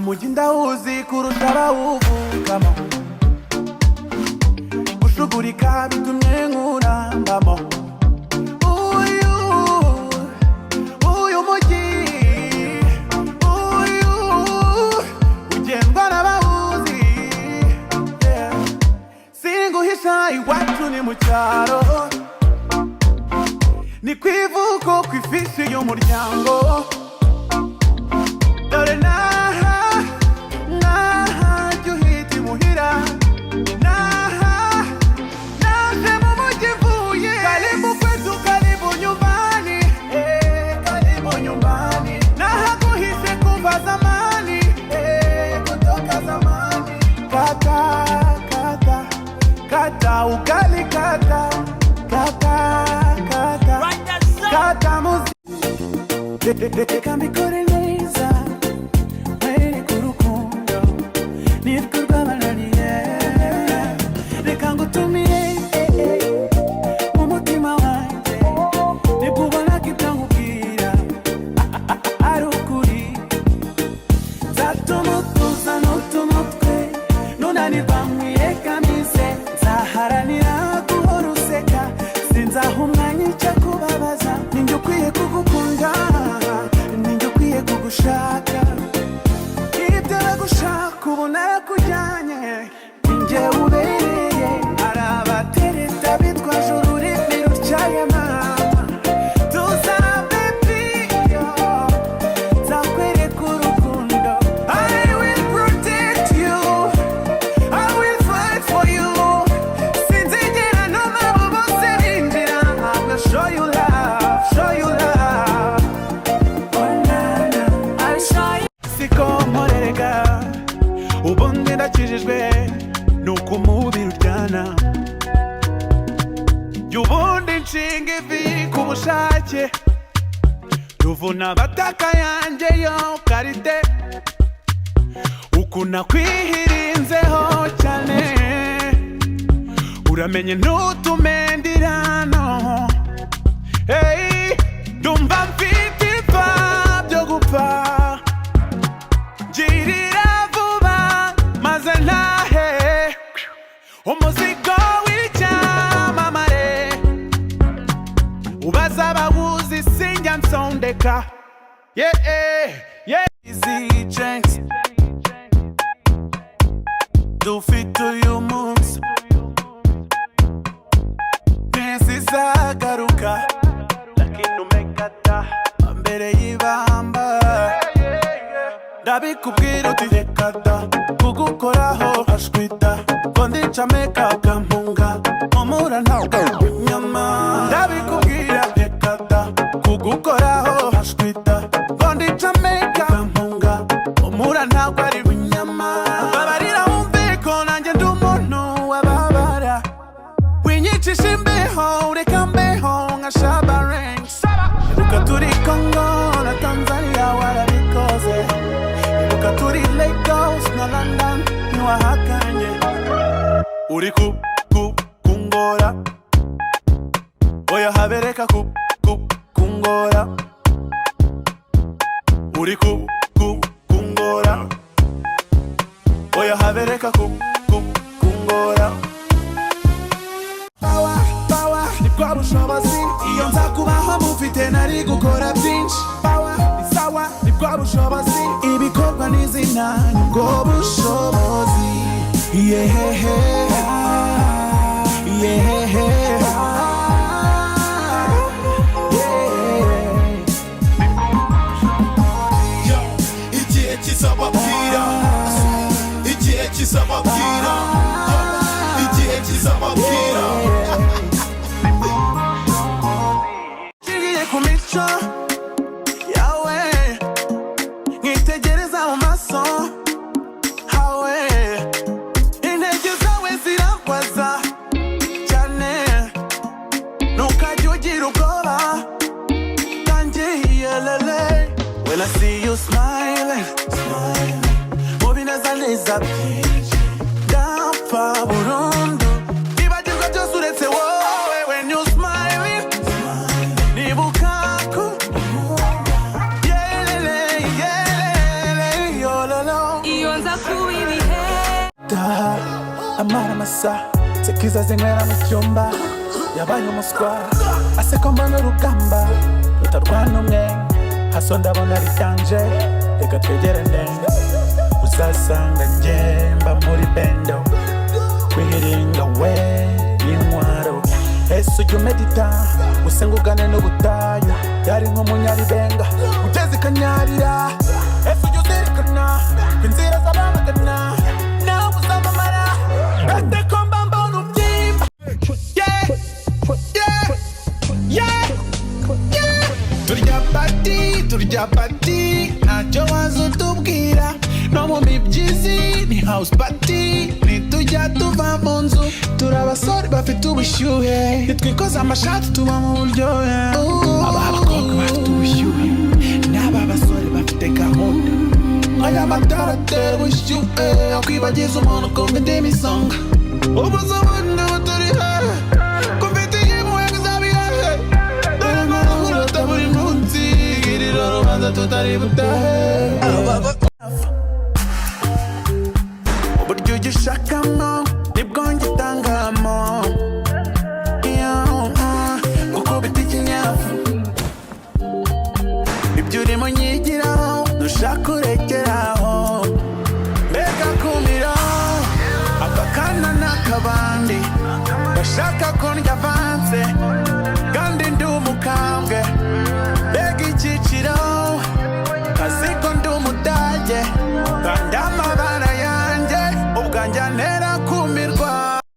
umujyi ndawuzi kurusha abawuvukamo, gushugurika bitumye nkurambamo. Uyu mujyi ugendwa n'abawuzi, yeah. Singuhisha iwacu ni mu cyaro, ni ku ivuko ku ifishi y'umuryango. Dore naha jya uhita imuhira, naje mu mujyi mvuye. Karibu kwetu, karibu nyumbani, karibu nyumbani. Nahakuhise kuva zamani, kutoka zamani. Kata ugali, kata muzi. Reka mbikore neza, mwereke urukundo nitwe rwabananiye. Reka ngutumire mu mutima wanjye, nibwo ubona ko ibyo nkubwira ari ukuri. Nzatuma utuza n'utumutwe, nunanirwa mwiyegamize. Nzaharanira guhora useka, sinzaha umwanya icyo kubabaza. Ninjye ukwiye kugukunda, ninjye ukwiye kugushaka. Ibyo bagushaka ubu narakujyanye, ninjye ubereye. Hari abatereta bitwaje ururimi rutyaye mama. Tuza baby, nzakwereka urukundo. I will protect you, I will fight for you. Sinzigera numva abo bose binjira. I will show you love, show you love. Oh nana, I will show you. Siko nkorerega, ubundi ndakijijwe nuko umubiri uryana. Y'ubundi nshinga ivi ku bushake, ruvuna abataka yanjye yo karite. Uku nakwihirinzeho cyane, uramenye ntutumendirano. Hey, ndumva mfite ipfa byo gupfa. Girira vuba maze ntahe umuzigo w'icyamamare. Ubaza abawuzi sinjya nsondeka. Yeah, yeah. Easy Jenks, dufite uyu munsi ntizizagaruka, lakini umekata mbere y'ibamba. Ndabikubwira uti reka da, kugukoraho ashwita. Ngo ndicameka ukampunga, umura ntabwo inyama. Ndabikubwira reka da, kugukoraho ashwita. Ngo ndicameka ukampunga, umura ntabwo ari inyama. Babarira wumve ko nanjye ndi umuntu wababara. Winyicisha imbeho ureka mbeho nka Shaba Ranks. Ibuka turi Congo na Tanzania warabikoze, ibuka turi Lagos na London ntiwahakanye. Uri kungora, oya habereka kungora. Uri kungora, oya habereka kungora. Power nibwo bushobozi, iyo nza kubaho mufite nari gukora byinshi. Power ni sawa nibwo bushobozi, ibikorwa n'izina nibwo bushobozi. Yeah, igihe kizababwira, igihe kizababwira, igihe kizababwira. Ngiye ku mico yawe, nkitegereza mu maso hawe. Intege zawe zirakwaza cyane, ntukajye ugira ubwoba tangiye lele. When I see you smiling, mu binezaneza byinshi ndapfa burundu. Ibagirwa byose uretse wowe. When you smiling, nibuka ko yeah, yo, lo, lo. ngo nza kuba ibihe taha amara masa sekiza zinywera mu cyumba yabaye umuswa aseko mbona urugamba rutarwana umwe haso ndabona ritanje reka twegerane uzasanga njyemba muri bendo kwihiringa we n'intwaro ese ujya umedita usenga ugane n'ubutayu yari nk'umunyaribenga ugeze ikanyarira ese ujya uzirikana ko inzira z'abamagana nawe uzamamara ate ko mba mbona ubyimba turya pati ntacyo waza utubwira no mu mibyizi ni house party nitujya tuva mu nzu turi abasore bafite ubushyuhe nitwikoza amashati tuba mu buryohe aba abakobwa bafite ubushyuhe n'aba basore bafite gahunda aya matara atera ubushyuhe akwibagiza umuntu kumva indimi isonga ubuze ubundi buturi hehe kumfite impuhwe kuzabihehe dore nkora nkurota buri munsi girira urubanza tutari butahe uburyo ugishakamo nibwo ngitangamo gukubita ikinyafu ibyo urimo nyigiraho nushaka urekeraho mbega kumira aka kana n'akabandi bashaka kundya avandi